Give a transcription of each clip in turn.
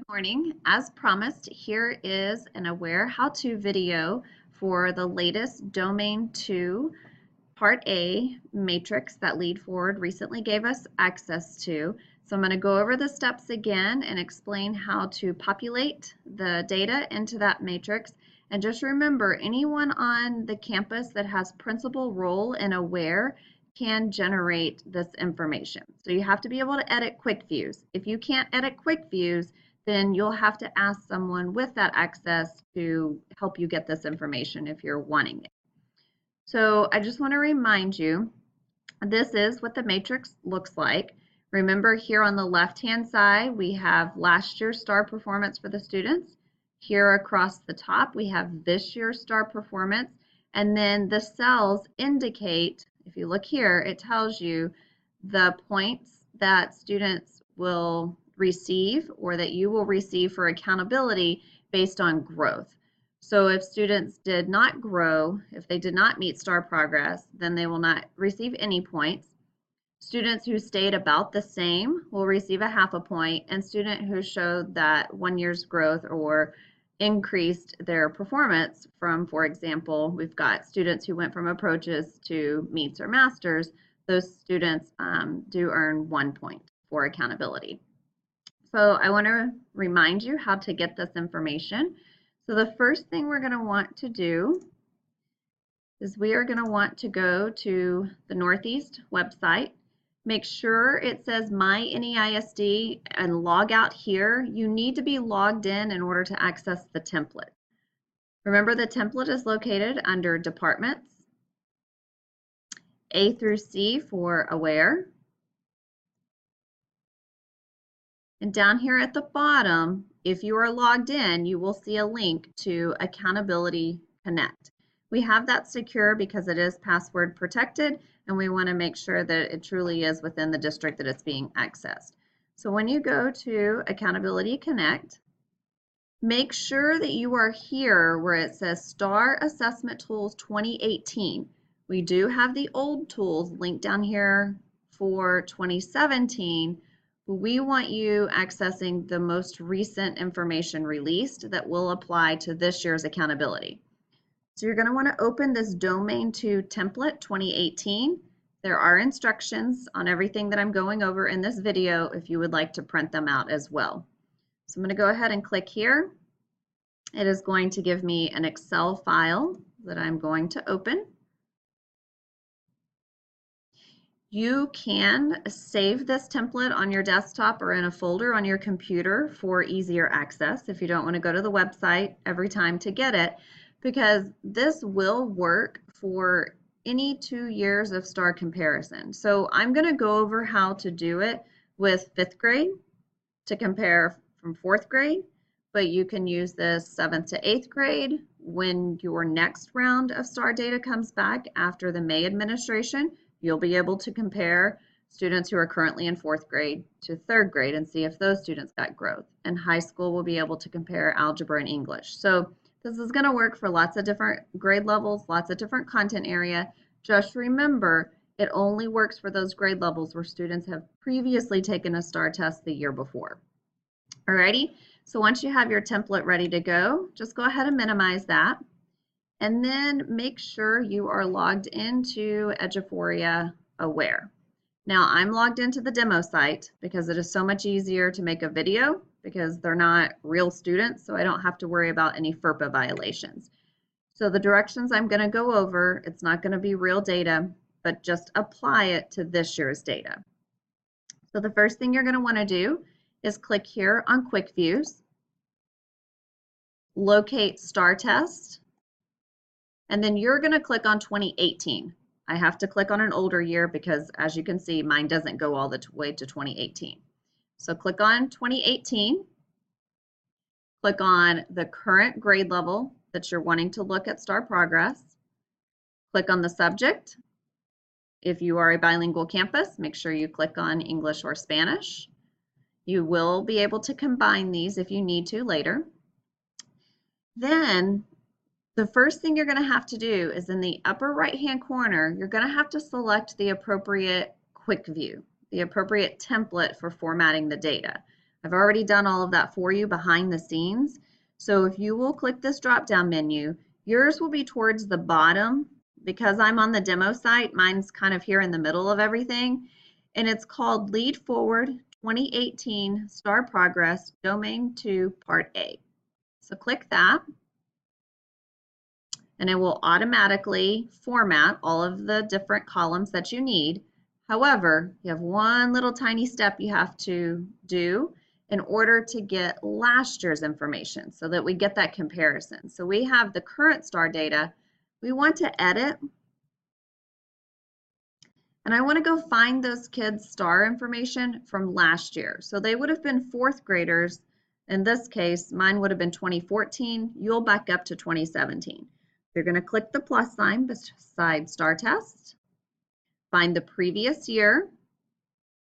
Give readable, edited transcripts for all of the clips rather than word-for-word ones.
Morning. As promised, here is an Aware how-to video for the latest Domain 2 Part A matrix that LeadForward recently gave us access to. So I'm going to go over the steps again and explain how to populate the data into that matrix. And just remember, anyone on the campus that has principal role in Aware can generate this information. So you have to be able to edit quick views. If you can't edit quick views, then you'll have to ask someone with that access to help you get this information if you're wanting it. So I just want to remind you, this is what the matrix looks like. Remember, here on the left-hand side, we have last year's STAR performance for the students. Here across the top, we have this year's STAR performance. And then the cells indicate, if you look here, it tells you the points that students will receive or that you will receive for accountability based on growth. So if students did not grow, if they did not meet STAR progress, then they will not receive any points. Students who stayed about the same will receive a half a point, and students who showed that 1 year's growth or increased their performance from, for example, we've got students who went from approaches to meets or masters. Those students do earn 1 point for accountability. So I want to remind you how to get this information. So the first thing we're going to want to do is we are going to want to go to the Northeast website. Make sure it says My NEISD and log out here. You need to be logged in order to access the template. Remember, the template is located under Departments, A through C for Aware. And down here at the bottom, if you are logged in, you will see a link to Accountability Connect. We have that secure because it is password protected, and we want to make sure that it truly is within the district that it's being accessed. So when you go to Accountability Connect, make sure that you are here where it says STAR Assessment Tools 2018. We do have the old tools linked down here for 2017. We want you accessing the most recent information released that will apply to this year's accountability. So you're going to want to open this Domain 2 template 2018. There are instructions on everything that I'm going over in this video if you would like to print them out as well. So I'm going to go ahead and click here. It is going to give me an Excel file that I'm going to open. You can save this template on your desktop or in a folder on your computer for easier access if you don't want to go to the website every time to get it, because this will work for any 2 years of STAR comparison. So I'm going to go over how to do it with 5th grade to compare from 4th grade, but you can use this 7th to 8th grade when your next round of STAR data comes back after the May administration. You'll be able to compare students who are currently in 4th grade to 3rd grade and see if those students got growth. And high school will be able to compare algebra and English. So this is going to work for lots of different grade levels, lots of different content area. Just remember, it only works for those grade levels where students have previously taken a STAR test the year before. Alrighty, so once you have your template ready to go, just go ahead and minimize that. And then make sure you are logged into Eduphoria Aware. Now I'm logged into the demo site because it is so much easier to make a video because they're not real students, so I don't have to worry about any FERPA violations. So the directions I'm going to go over, it's not going to be real data, but just apply it to this year's data. So the first thing you're going to want to do is click here on Quick Views, locate STAR Test, and then you're going to click on 2018. I have to click on an older year because, as you can see, mine doesn't go all the way to 2018. So click on 2018. Click on the current grade level that you're wanting to look at STAR progress. Click on the subject. If you are a bilingual campus, make sure you click on English or Spanish. You will be able to combine these if you need to later. Then the first thing you're going to have to do is in the upper right-hand corner, you're going to have to select the appropriate quick view, the appropriate template for formatting the data. I've already done all of that for you behind the scenes. So if you will click this drop-down menu, yours will be towards the bottom. Because I'm on the demo site, mine's kind of here in the middle of everything. And it's called Lead Forward 2018 Star Progress Domain 2 Part A. So click that. And it will automatically format all of the different columns that you need. However, you have one little tiny step you have to do in order to get last year's information so that we get that comparison. So we have the current STAR data. We want to edit. And I want to go find those kids' STAR information from last year. So they would have been fourth graders. In this case, mine would have been 2014. You'll back up to 2017. You're going to click the plus sign beside STAR Test, find the previous year,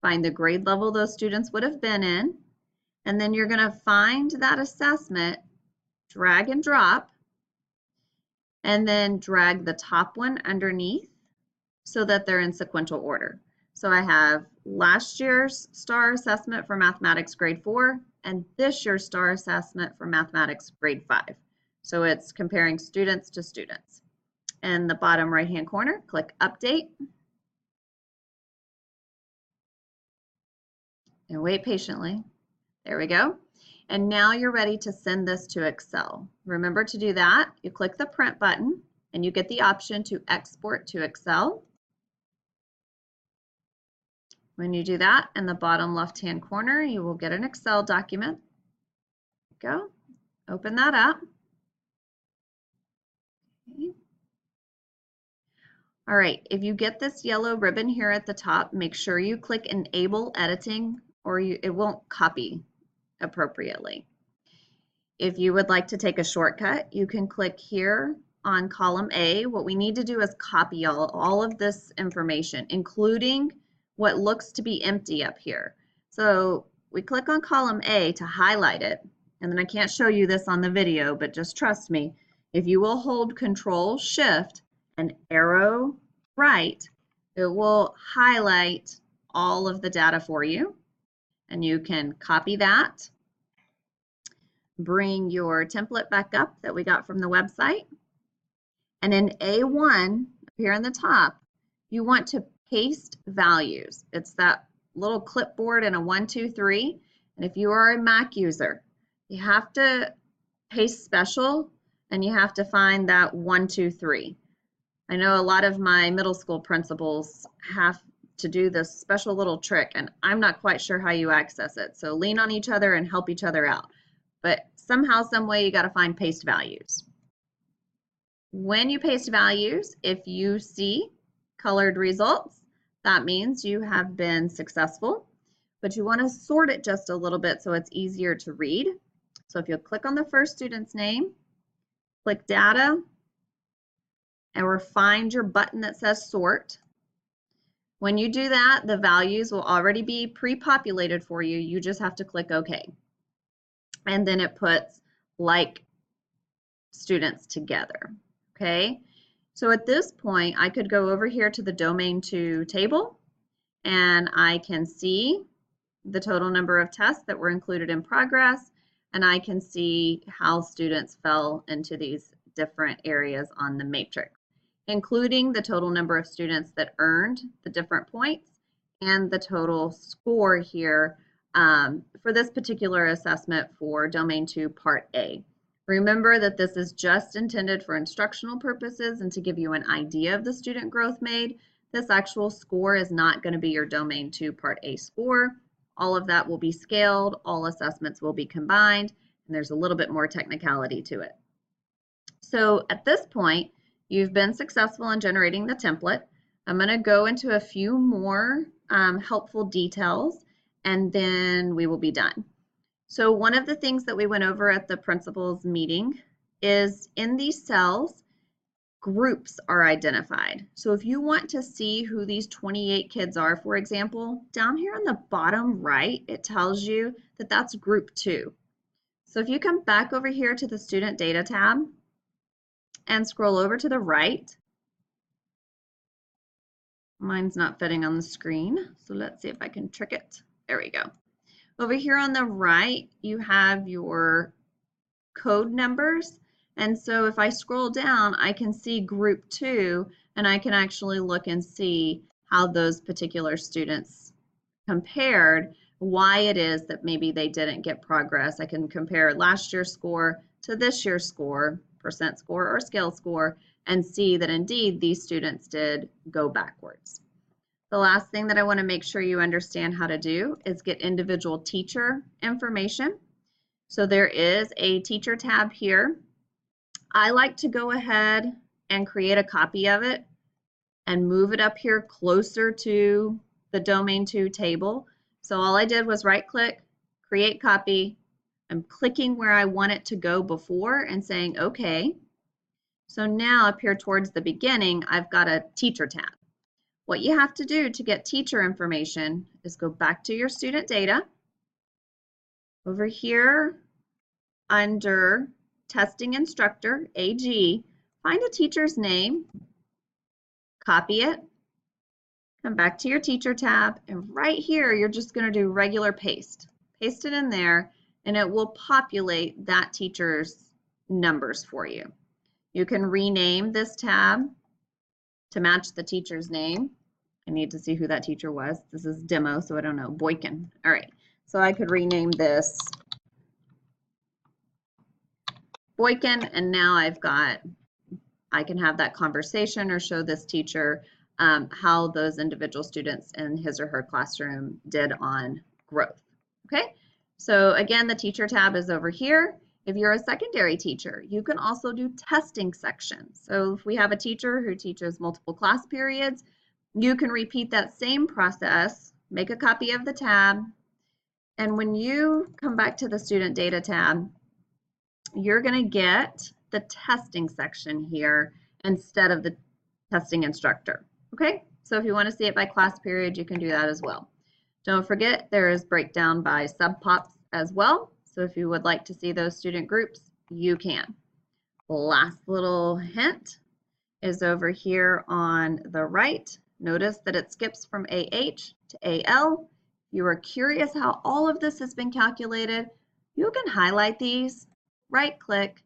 find the grade level those students would have been in, and then you're going to find that assessment, drag and drop, and then drag the top one underneath so that they're in sequential order. So I have last year's STAR assessment for mathematics grade 4 and this year's STAR assessment for mathematics grade 5. So it's comparing students to students. In the bottom right-hand corner, click Update. And wait patiently. There we go. And now you're ready to send this to Excel. Remember to do that. You click the Print button and you get the option to export to Excel. When you do that, in the bottom left-hand corner, you will get an Excel document. Go. Open that up. Okay. All right, if you get this yellow ribbon here at the top, make sure you click Enable Editing or it won't copy appropriately. If you would like to take a shortcut, you can click here on column A. What we need to do is copy all of this information, including what looks to be empty up here. So we click on column A to highlight it, and then I can't show you this on the video, but just trust me, if you will hold Control Shift and arrow right, it will highlight all of the data for you, and you can copy that, bring your template back up that we got from the website, and in A1 here in the top, you want to paste values. It's that little clipboard and a 1, 2, 3, and if you are a Mac user, you have to paste special and you have to find that 1, 2, 3. I know a lot of my middle school principals have to do this special little trick, and I'm not quite sure how you access it. So lean on each other and help each other out. But somehow, some way, you got to find paste values. When you paste values, if you see colored results, that means you have been successful. But you want to sort it just a little bit so it's easier to read. So if you'll click on the first student's name, click Data, or find your button that says Sort. When you do that, the values will already be pre-populated for you. You just have to click OK. And then it puts like students together. Okay. So at this point, I could go over here to the Domain 2 table, and I can see the total number of tests that were included in progress, and I can see how students fell into these different areas on the matrix, including the total number of students that earned the different points and the total score here for this particular assessment for Domain 2 Part A. Remember that this is just intended for instructional purposes and to give you an idea of the student growth made. This actual score is not going to be your Domain 2 Part A score. All of that will be scaled, all assessments will be combined, and there's a little bit more technicality to it. So at this point, you've been successful in generating the template. I'm going to go into a few more helpful details, and then we will be done. So one of the things that we went over at the principals meeting is in these cells, groups are identified. So if you want to see who these 28 kids are, for example, down here on the bottom right, it tells you that that's group 2. So if you come back over here to the student data tab and scroll over to the right, mine's not fitting on the screen, so let's see if I can trick it. There we go. Over here on the right, you have your code numbers. And so if I scroll down, I can see group 2, and I can actually look and see how those particular students compared, why it is that maybe they didn't get progress. I can compare last year's score to this year's score, percent score or scale score, and see that indeed these students did go backwards. The last thing that I want to make sure you understand how to do is get individual teacher information. So there is a teacher tab here. I like to go ahead and create a copy of it and move it up here closer to the Domain 2 table. So all I did was right click, create copy. I'm clicking where I want it to go before and saying okay. So now up here towards the beginning, I've got a teacher tab. What you have to do to get teacher information is go back to your student data. Over here under testing instructor, AG, find a teacher's name, copy it, come back to your teacher tab, and right here you're just going to do regular paste. Paste it in there and it will populate that teacher's numbers for you. You can rename this tab to match the teacher's name. I need to see who that teacher was. This is demo, so I don't know. Boykin. All right, so I could rename this Boykin, and now I can have that conversation or show this teacher how those individual students in his or her classroom did on growth. Okay, so again, the teacher tab is over here. If you're a secondary teacher, you can also do testing sections. So if we have a teacher who teaches multiple class periods, you can repeat that same process, make a copy of the tab, and when you come back to the student data tab, you're going to get the testing section here instead of the testing instructor. Okay, so if you want to see it by class period, you can do that as well. Don't forget there is breakdown by subpops as well. So if you would like to see those student groups, you can. Last little hint is over here on the right. Notice that it skips from AH to AL. If you are curious how all of this has been calculated, you can highlight these, right click,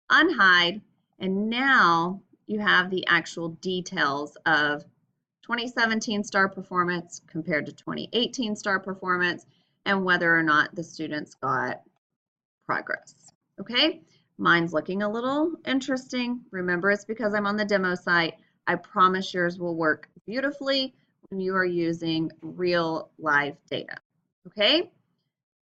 unhide, and now you have the actual details of 2017 star performance compared to 2018 star performance and whether or not the students got progress. Okay, mine's looking a little interesting. Remember, it's because I'm on the demo site. I promise yours will work beautifully when you are using real live data. Okay,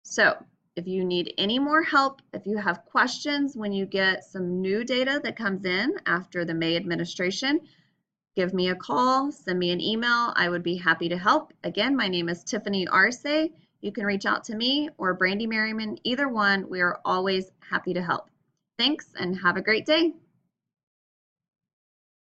so if you need any more help, if you have questions when you get some new data that comes in after the May administration, give me a call, send me an email. I would be happy to help. Again, my name is Tiffany Arce. You can reach out to me or Brandy Merriman, either one. We are always happy to help. Thanks and have a great day.